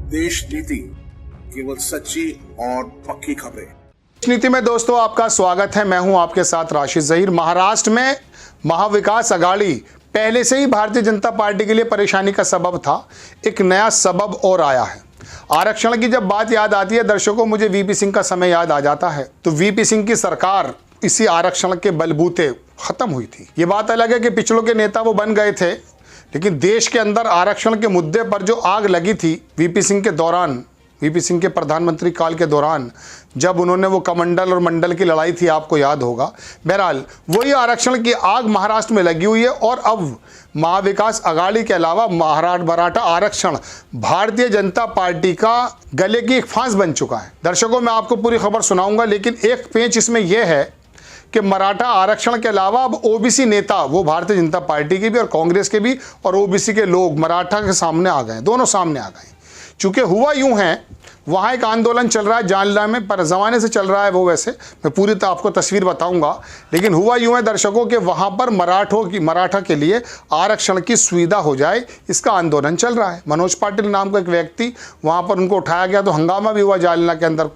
देश नीति, केवल सच्ची और पक्की खबरें। देश नीति में दोस्तों आपका स्वागत है। मैं हूं आपके साथ राशिद जहीर। महाराष्ट्र में महाविकास अघाड़ी पहले से ही भारतीय जनता पार्टी के लिए परेशानी का सबब था। एक नया सबब और आया है। आरक्षण की जब बात याद आती है दर्शकों, मुझे वीपी सिंह का समय याद आ जाता है। तो वीपी सिंह की सरकार इसी आरक्षण के बलबूते खत्म हुई थी। ये बात अलग है कि पिछड़ों के नेता वो बन गए थे, लेकिन देश के अंदर आरक्षण के मुद्दे पर जो आग लगी थी वीपी सिंह के दौरान, वीपी सिंह के प्रधानमंत्री काल के दौरान, जब उन्होंने वो कमंडल और मंडल की लड़ाई थी, आपको याद होगा। बहरहाल वही आरक्षण की आग महाराष्ट्र में लगी हुई है और अब महाविकास अघाड़ी के अलावा मराठा आरक्षण भारतीय जनता पार्टी का गले की एक फांस बन चुका है। दर्शकों, मैं आपको पूरी खबर सुनाऊंगा, लेकिन एक पेंच इसमें यह है कि मराठा आरक्षण के अलावा अब ओबीसी नेता, वो भारतीय जनता पार्टी के भी और कांग्रेस के भी और ओबीसी के लोग मराठा के सामने आ गए, दोनों सामने आ गए। चूंकि हुआ यूं है, वहाँ एक आंदोलन चल रहा है जालना में, पर ज़माने से चल रहा है वो, वैसे मैं पूरी तो आपको तस्वीर बताऊंगा, लेकिन हुआ यूं है दर्शकों कि वहाँ पर मराठा के लिए आरक्षण की सुविधा हो जाए, इसका आंदोलन चल रहा है। मनोज पाटिल नाम का एक व्यक्ति, वहाँ पर उनको उठाया गया तो हंगामा भी हुआ जालना के अंदर।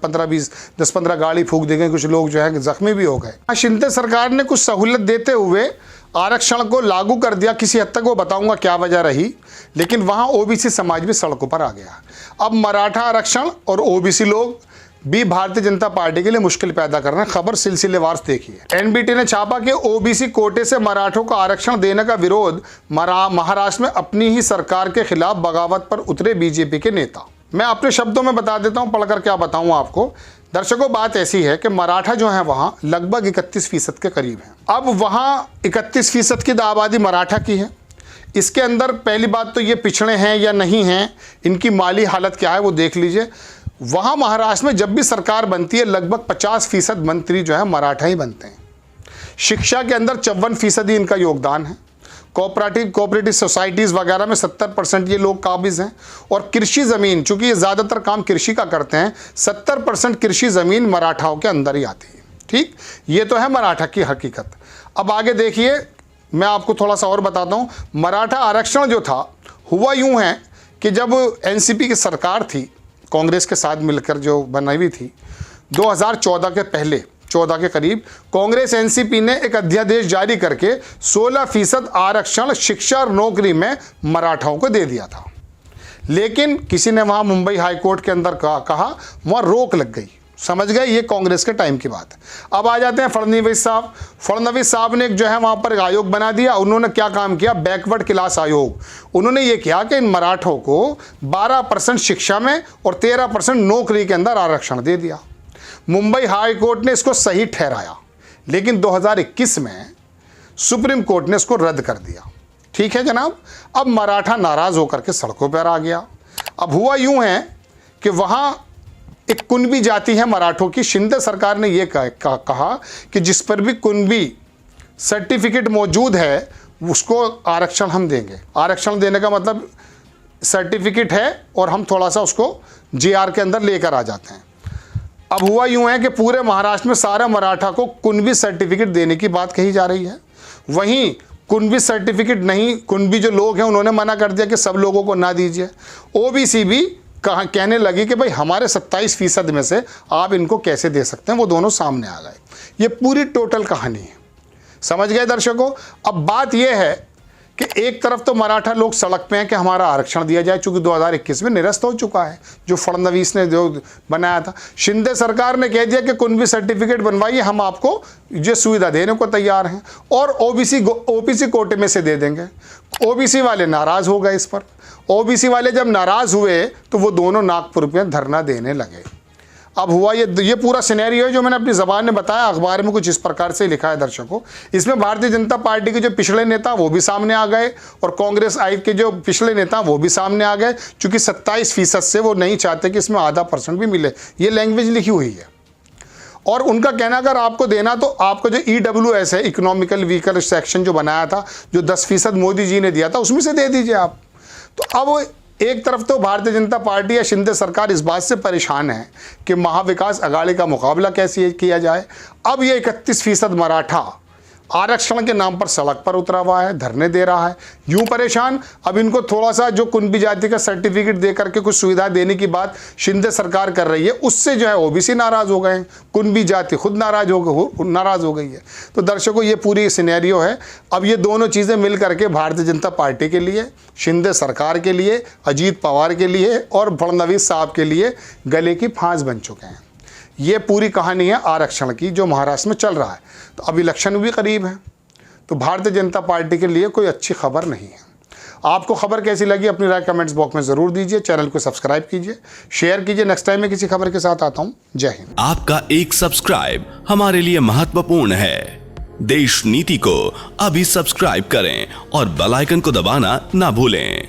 10-15 गाड़ी फूंक दी गई, कुछ लोग जो है जख्मी भी हो गए। शिंदे सरकार ने कुछ सहूलत देते हुए आरक्षण को लागू कर दिया किसी हद तक, वो बताऊंगा क्या वजह रही, लेकिन वहां ओबीसी समाज भी सड़कों पर आ गया। अब मराठा आरक्षण और ओबीसी लोग भी भारतीय जनता पार्टी के लिए मुश्किल पैदा कर रहे हैं। खबर सिलसिलेवार देखिए। एनबीटी ने छापा कि ओबीसी कोटे से मराठों को आरक्षण देने का विरोध महाराष्ट्र में अपनी ही सरकार के खिलाफ बगावत पर उतरे बीजेपी के नेता। मैं अपने शब्दों में बता देता हूं, पढ़कर क्या बताऊं आपको। दर्शकों, बात ऐसी है कि मराठा जो है वहां लगभग 31% के करीब है। अब वहां 31% की आबादी मराठा की है। इसके अंदर पहली बात तो ये पिछड़े हैं या नहीं हैं, इनकी माली हालत क्या है वो देख लीजिए। वहां महाराष्ट्र में जब भी सरकार बनती है लगभग 50% मंत्री जो है मराठा ही बनते हैं। शिक्षा के अंदर 54% ही इनका योगदान है। कोऑपरेटिव सोसाइटीज़ वगैरह में 70% ये लोग काबिज हैं। और कृषि ज़मीन, चूँकि ये ज़्यादातर काम कृषि का करते हैं, 70% कृषि ज़मीन मराठाओं के अंदर ही आती है। ठीक, ये तो है मराठा की हकीकत। अब आगे देखिए, मैं आपको थोड़ा सा और बताता हूँ। मराठा आरक्षण जो था, हुआ यूँ है कि जब एनसीपी की सरकार थी, कांग्रेस के साथ मिलकर जो बनाई हुई थी, 2014 के पहले 14 के करीब, कांग्रेस एनसीपी ने एक अध्यादेश जारी करके 16% आरक्षण शिक्षा और नौकरी में मराठाओं को दे दिया था। लेकिन किसी ने वहां मुंबई हाईकोर्ट के अंदर कहा, वहां रोक लग गई। समझ गए, ये कांग्रेस के टाइम की बात है। अब आ जाते हैं फडणवीस साहब। फडणवीस साहब ने जो है वहां पर आयोग बना दिया। उन्होंने क्या काम किया? बैकवर्ड क्लास आयोग। उन्होंने ये किया कि इन मराठों को 12% शिक्षा में और 13% नौकरी के अंदर आरक्षण दे दिया। मुंबई हाई कोर्ट ने इसको सही ठहराया, लेकिन 2021 में सुप्रीम कोर्ट ने इसको रद्द कर दिया। ठीक है जनाब। अब मराठा नाराज होकर के सड़कों पर आ गया। अब हुआ यूं है कि वहां एक कुनबी जाति है मराठों की। शिंदे सरकार ने यह कहा कि जिस पर भी कुनबी सर्टिफिकेट मौजूद है उसको आरक्षण हम देंगे। आरक्षण देने का मतलब सर्टिफिकेट है और हम थोड़ा सा उसको जीआर के अंदर लेकर आ जाते हैं। अब हुआ यूं है कि पूरे महाराष्ट्र में सारे मराठा को कुनबी सर्टिफिकेट देने की बात कही जा रही है। वहीं कुनबी सर्टिफिकेट नहीं, कुनबी जो लोग हैं उन्होंने मना कर दिया कि सब लोगों को ना दीजिए। ओबीसी भी कहने लगी कि भाई हमारे 27% में से आप इनको कैसे दे सकते हैं। वो दोनों सामने आ गए। ये पूरी टोटल कहानी है। समझ गए दर्शकों। अब बात यह है कि एक तरफ तो मराठा लोग सड़क पे हैं कि हमारा आरक्षण दिया जाए, चूंकि 2021 में निरस्त हो चुका है जो फडणवीस ने जो बनाया था। शिंदे सरकार ने कह दिया कि कुनबी सर्टिफिकेट बनवाइए, हम आपको ये सुविधा देने को तैयार हैं और ओबीसी कोटे में से दे देंगे। ओबीसी वाले नाराज हो गए इस पर। ओबीसी वाले जब नाराज हुए तो वो दोनों नागपुर में धरना देने लगे। अब हुआ ये पूरा सिनेरियो है जो मैंने अपनी ज़बान में बताया। अखबार में कुछ इस प्रकार से लिखा है दर्शकों। इसमें भारतीय जनता पार्टी के जो पिछले नेता वो भी सामने आ गए और कांग्रेस आई के जो पिछले नेता वो भी सामने आ गए, चूँकि 27% से वो नहीं चाहते कि इसमें आधा % भी मिले। ये लैंग्वेज लिखी हुई है। और उनका कहना अगर आपको देना तो आपको जो EWS है, इकोनॉमिकल वीकर सेक्शन जो बनाया था, जो 10% मोदी जी ने दिया था, उसमें से दे दीजिए आप। तो अब एक तरफ तो भारतीय जनता पार्टी या शिंदे सरकार इस बात से परेशान है कि महाविकास अघाड़ी का मुकाबला कैसे किया जाए। अब ये 31% मराठा आरक्षण के नाम पर सड़क पर उतरा हुआ है, धरने दे रहा है। यूं परेशान, अब इनको थोड़ा सा जो कुणबी जाति का सर्टिफिकेट दे करके कुछ सुविधा देने की बात शिंदे सरकार कर रही है, उससे जो है ओबीसी नाराज हो गए हैं, कुणबी जाति खुद नाराज हो गई है। तो दर्शकों, ये पूरी सिनेरियो है। अब ये दोनों चीज़ें मिल करके भारतीय जनता पार्टी के लिए, शिंदे सरकार के लिए, अजीत पवार के लिए और फडणवीस साहब के लिए गले की फांस बन चुके हैं। ये पूरी कहानी है आरक्षण की जो महाराष्ट्र में चल रहा है। तो अब इलेक्शन भी करीब है, तो भारतीय जनता पार्टी के लिए कोई अच्छी खबर नहीं है। आपको खबर कैसी लगी अपनी राय कमेंट्स बॉक्स में ज़रूर दीजिए। चैनल को सब्सक्राइब कीजिए, शेयर कीजिए। नेक्स्ट टाइम मैं किसी खबर के साथ आता हूँ। जय हिंद। आपका एक सब्सक्राइब हमारे लिए महत्वपूर्ण है। देश नीति को अभी सब्सक्राइब करें और बेल आइकन को दबाना ना भूलें।